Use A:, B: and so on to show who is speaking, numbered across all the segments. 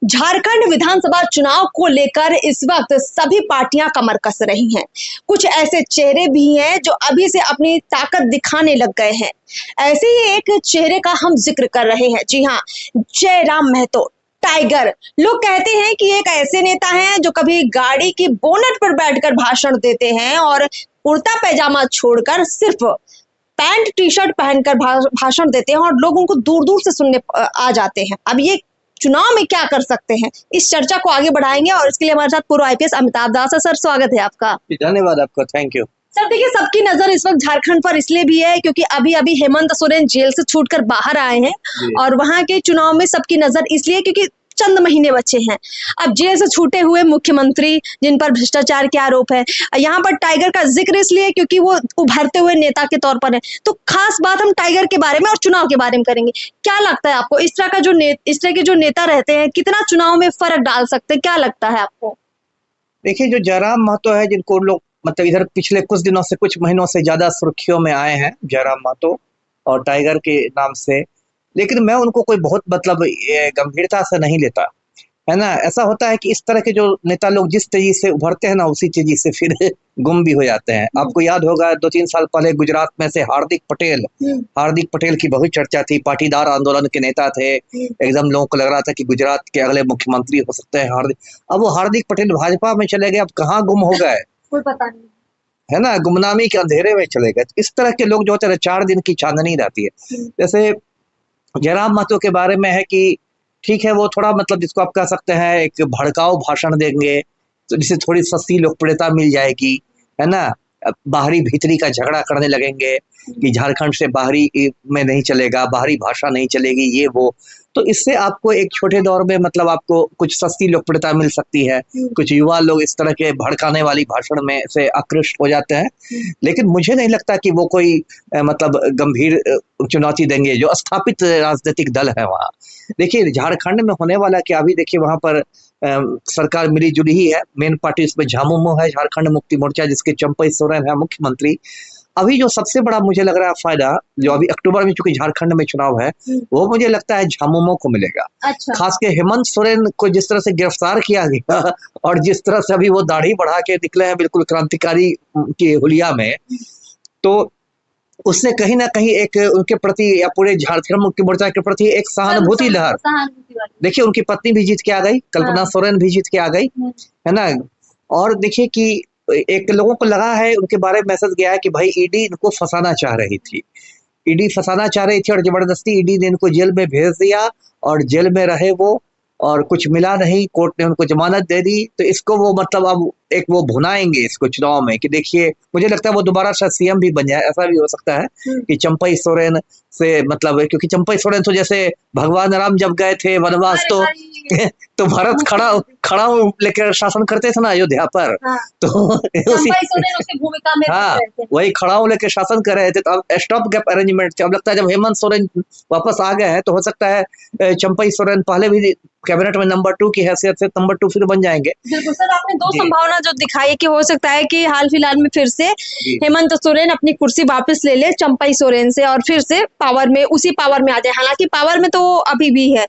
A: झारखंड विधानसभा चुनाव को लेकर इस वक्त सभी पार्टियां कमर कस रही हैं। कुछ ऐसे चेहरे भी हैं जो अभी से अपनी ताकत दिखाने लग गए हैं। ऐसे ही एक चेहरे का हम जिक्र कर रहे हैं। जी हाँ, जयराम महतो टाइगर। लोग कहते हैं कि एक ऐसे नेता हैं जो कभी गाड़ी की बोनट पर बैठकर भाषण देते हैं और कुर्ता पैजामा छोड़कर सिर्फ पैंट टी शर्ट पहनकर भाषण देते हैं और लोग उनको दूर दूर से सुनने आ जाते हैं। अब ये चुनाव में क्या कर सकते हैं, इस चर्चा को आगे बढ़ाएंगे और इसके लिए हमारे साथ पूर्व आईपीएस अमिताभ दास है। सर, स्वागत है आपका।
B: धन्यवाद आपका, थैंक यू।
A: सर देखिए, सबकी नजर इस वक्त झारखंड पर इसलिए भी है क्योंकि अभी अभी हेमंत सोरेन जेल से छूटकर बाहर आए हैं और वहां के चुनाव में सबकी नजर इसलिए क्योंकि चंद महीने बचे हैं। अब जेल से छूटे हुए मुख्यमंत्री जिन पर भ्रष्टाचार के आरोप है, यहाँ पर टाइगर का जिक्र इसलिए क्योंकि वो उभरते हुए नेता के तौर पर है। तो खास बात हम टाइगर के बारे में और चुनाव के बारे में करेंगे। क्या लगता है आपको, इस तरह के जो नेता रहते हैं कितना चुनाव में फर्क डाल सकते हैं, क्या लगता है आपको?
B: देखिए, जो जयराम महतो है, जिनको लोग मतलब इधर पिछले कुछ दिनों से, कुछ महीनों से ज्यादा सुर्खियों में आए हैं, जयराम महतो और टाइगर के नाम से, लेकिन मैं उनको कोई बहुत मतलब गंभीरता से नहीं लेता, है ना। ऐसा होता है कि इस तरह के जो नेता लोग जिस तेजी से उभरते हैं ना, उसी तेजी से फिर गुम भी हो जाते हैं। आपको याद होगा 2-3 साल पहले गुजरात में से हार्दिक पटेल की बहुत चर्चा थी। पाटीदार आंदोलन के नेता थे, एकदम लोगों को लग रहा था कि गुजरात के अगले मुख्यमंत्री हो सकते हैं हार्दिक। अब वो हार्दिक पटेल भाजपा में चले गए, अब कहाँ गुम हो गए,
A: कोई पता नहीं,
B: है ना। गुमनामी के अंधेरे में चले गए। इस तरह के लोग जो होते हैं 4 दिन की चांदनी रहती है। जैसे जयराम महतो के बारे में है कि ठीक है, वो थोड़ा मतलब जिसको आप कह सकते हैं एक भड़काऊ भाषण देंगे तो जिससे थोड़ी सस्ती लोकप्रियता मिल जाएगी, है ना। बाहरी भीतरी का झगड़ा करने लगेंगे कि झारखंड से बाहरी में नहीं चलेगा, बाहरी भाषा नहीं चलेगी, ये वो। तो इससे आपको एक छोटे दौर में मतलब आपको कुछ सस्ती लोकप्रियता मिल सकती है। कुछ युवा लोग इस तरह के भड़काने वाली भाषण में से आकृष्ट हो जाते हैं, लेकिन मुझे नहीं लगता कि वो कोई मतलब गंभीर चुनौती देंगे जो स्थापित राजनीतिक दल है वहाँ। देखिए, झारखंड में होने वाला क्या, अभी देखिए वहां पर सरकार मिली जुली ही है। मेन पार्टी इसमें झामुमो है, झारखंड मुक्ति मोर्चा, जिसके चंपई सोरेन है मुख्यमंत्री। अभी जो सबसे बड़ा मुझे लग रहा है फायदा, जो अभी अक्टूबर में चूंकि झारखंड में चुनाव है, वो मुझे लगता है झामुमो को मिलेगा।
A: अच्छा।
B: खास के हेमंत सोरेन को जिस तरह से गिरफ्तार किया गया और जिस तरह से अभी वो दाढ़ी बढ़ा के निकले हैं बिल्कुल क्रांतिकारी की हुलिया में, तो उससे कहीं ना कहीं एक उनके प्रति या पूरे झारखंड मुक्ति मोर्चा के प्रति एक सहानुभूति लहर। देखिए, उनकी पत्नी भी जीत के आ गई, कल्पना सोरेन भी जीत के आ गई, है ना। और देखिए कि एक लोगों को लगा है, उनके बारे में मैसेज गया है कि भाई ईडी इनको फंसाना चाह रही थी, ईडी फंसाना चाह रही थी और जबरदस्ती ईडी ने इनको जेल में भेज दिया और जेल में रहे वो, और कुछ मिला नहीं, कोर्ट ने उनको जमानत दे दी। तो इसको वो मतलब अब एक वो भुनाएंगे इसको चुनाव में कि देखिए, मुझे लगता है वो दोबारा शायद सीएम भी बन जाए। ऐसा भी हो सकता है कि चंपई सोरेन से मतलब, क्योंकि चंपई सोरेन तो जैसे भगवान राम जब गए थे वनवास तो भरत खड़ा लेकर शासन करते थे ना अयोध्या पर।
A: हाँ।
B: तो
A: उसकी भूमिका में
B: हाँ, वही खड़ाऊ लेकर शासन कर रहे थे। तो अब स्टॉप गैप अरेंजमेंट, अब लगता है जब हेमंत सोरेन वापस आ गए हैं तो हो सकता है चंपई सोरेन पहले भी कैबिनेट में नंबर 2 की हैसियत से नंबर 2 फिर बन जाएंगे।
A: बिल्कुल सर, आपने 2 संभावना जो दिखाई है कि हो सकता है कि हाल फिलहाल में फिर से हेमंत सोरेन अपनी कुर्सी वापस ले ले चंपई सोरेन से और फिर से उसी पावर में आ जाए। हालांकि पावर में तो अभी भी है,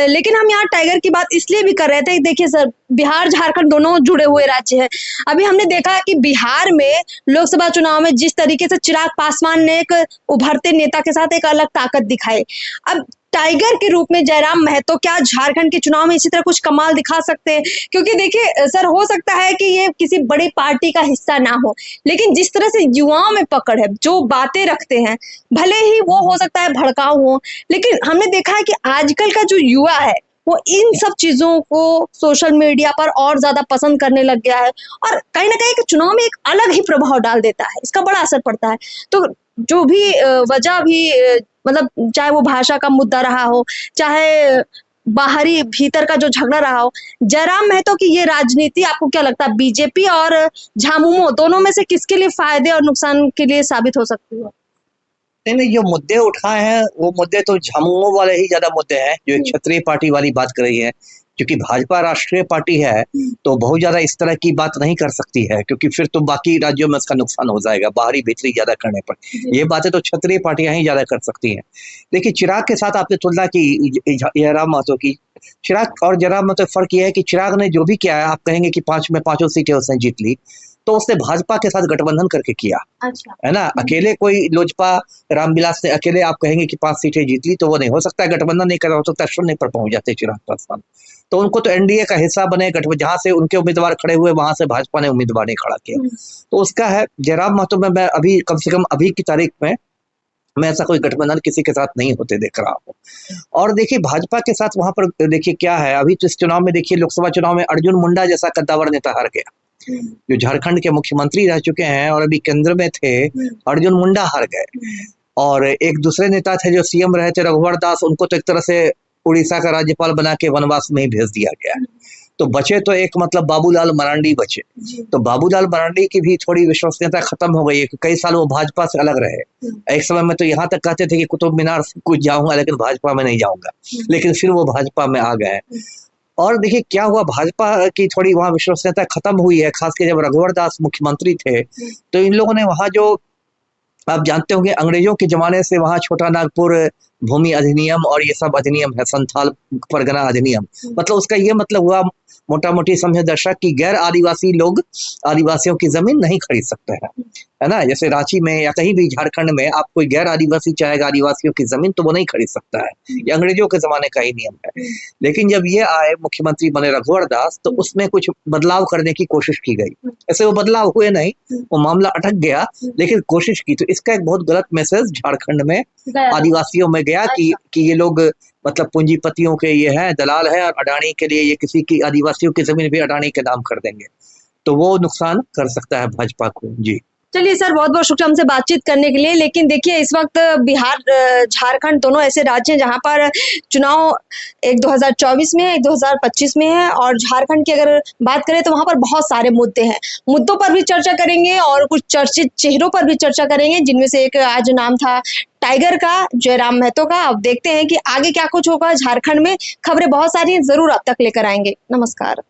A: लेकिन हम यहाँ टाइगर की बात इसलिए भी कर रहे थे। देखिए सर, बिहार झारखंड दोनों जुड़े हुए राज्य हैं। अभी हमने देखा कि बिहार में लोकसभा चुनाव में जिस तरीके से चिराग पासवान ने एक उभरते नेता के साथ एक अलग ताकत दिखाई, अब टाइगर के रूप में जयराम महतो क्या झारखंड के चुनाव में इसी तरह कुछ कमाल दिखा सकते हैं? क्योंकि देखिए सर, हो सकता है कि ये किसी बड़ी पार्टी का हिस्सा ना हो, लेकिन जिस तरह से युवाओं में पकड़ है, जो बातें रखते हैं, भले ही वो हो सकता है भड़काऊ हो, लेकिन हमने देखा है कि आजकल का जो युवा है वो इन सब चीजों को सोशल मीडिया पर और ज्यादा पसंद करने लग गया है और कहीं ना कहीं चुनाव में एक अलग ही प्रभाव डाल देता है, इसका बड़ा असर पड़ता है। तो जो भी वजह भी मतलब, चाहे वो भाषा का मुद्दा रहा हो, चाहे बाहरी भीतर का जो झगड़ा रहा हो, जयराम महतो की ये राजनीति आपको क्या लगता है बीजेपी और झामुमो दोनों में से किसके लिए फायदे और नुकसान के लिए साबित हो सकती है?
B: नहीं, जो मुद्दे उठाए हैं वो मुद्दे तो झामुमो वाले ही ज्यादा मुद्दे हैं, जो एक क्षत्रिय पार्टी वाली बात कर रही है क्योंकि भाजपा राष्ट्रीय पार्टी है तो बहुत ज्यादा इस तरह की बात नहीं कर सकती है, क्योंकि फिर तो बाकी राज्यों में उसका नुकसान हो जाएगा बाहरी भीतरी ज्यादा करने पर। ये बातें तो क्षेत्रीय पार्टियां ही ज्यादा कर सकती हैं। देखिए, चिराग के साथ आपने तुलना की जयराम महतो की। चिराग और जयराम महतो फर्क यह है कि चिराग ने जो भी किया है, आप कहेंगे कि 5 में 5 सीटें उसने जीत ली, तो उसने भाजपा के साथ गठबंधन करके किया।
A: अच्छा।
B: है ना, अकेले कोई लोजपा रामविलास ने अकेले आप कहेंगे कि 5 सीटें जीत ली, तो वो नहीं हो सकता है, गठबंधन नहीं कर, हो सकता है शून्य पर पहुंच जाते चिराग पासवान। तो उनको तो एनडीए का हिस्सा बने, गठबंधन जहां से उनके उम्मीदवार खड़े हुए वहां से भाजपा ने उम्मीदवार नहीं खड़ा किया, तो उसका है। जयराम महतो में मैं अभी कम से कम अभी की तारीख में मैं ऐसा कोई गठबंधन किसी के साथ नहीं होते देख रहा हूँ। और देखिए, भाजपा के साथ वहां पर देखिए क्या है, अभी तो इस चुनाव में देखिए, लोकसभा चुनाव में अर्जुन मुंडा जैसा कद्दावर नेता हार गया, जो झारखंड के मुख्यमंत्री रह चुके हैं और अभी केंद्र में थे, अर्जुन मुंडा हार गए। और एक दूसरे नेता थे जो सीएम रहे थे, रघुवर दास, उनको तो एक तरह से उड़ीसा का राज्यपाल बना के वनवास में ही भेज दिया गया। तो बचे तो एक मतलब बाबूलाल मरांडी बचे। तो बाबूलाल मरांडी की भी थोड़ी विश्वसनीयता खत्म हो गई है, कई साल वो भाजपा से अलग रहे। एक समय में तो यहाँ तक कहते थे कि कुतुब मीनार कुछ जाऊंगा लेकिन भाजपा में नहीं जाऊंगा, लेकिन फिर वो भाजपा में आ गए। और देखिए क्या हुआ, भाजपा की थोड़ी वहां विश्वसनीयता खत्म हुई है, खासकर जब रघुवर दास मुख्यमंत्री थे, तो इन लोगों ने वहां जो आप जानते होंगे अंग्रेजों के जमाने से वहां छोटा नागपुर भूमि अधिनियम और ये सब अधिनियम है, संथाल परगना अधिनियम, मतलब उसका ये मतलब हुआ मोटा मोटी समझे दर्शक कि गैर आदिवासी लोग आदिवासियों की जमीन नहीं खरीद सकते हैं, है ना। जैसे रांची में या कहीं भी झारखंड में आप कोई गैर आदिवासी चाहेगा आदिवासियों की जमीन तो वो नहीं खरीद सकता है, ये अंग्रेजों के जमाने का ही नियम है। लेकिन जब ये आए मुख्यमंत्री बने रघुवर दास, तो उसमें कुछ बदलाव करने की कोशिश की गई, ऐसे वो बदलाव हुए नहीं, वो मामला अटक गया, लेकिन कोशिश की। तो इसका एक बहुत गलत मैसेज झारखंड में आदिवासियों में गया कि ये लोग मतलब पूंजीपतियों के ये हैं, दलाल है, और अडानी के लिए ये किसी की आदिवासियों की जमीन भी अडानी के नाम कर देंगे, तो वो नुकसान कर सकता है भाजपा को। जी
A: चलिए सर, बहुत बहुत शुक्रिया हमसे बातचीत करने के लिए। लेकिन देखिए, इस वक्त बिहार झारखंड दोनों ऐसे राज्य हैं जहां पर चुनाव एक 2024 में है, एक 2025 में है, और झारखंड की अगर बात करें तो वहां पर बहुत सारे मुद्दे हैं, मुद्दों पर भी चर्चा करेंगे और कुछ चर्चित चेहरों पर भी चर्चा करेंगे, जिनमें से एक आज नाम था टाइगर का, जयराम महतो का। अब देखते हैं कि आगे क्या कुछ होगा झारखंड में। खबरें बहुत सारी हैं, जरूर अब तक लेकर आएंगे। नमस्कार।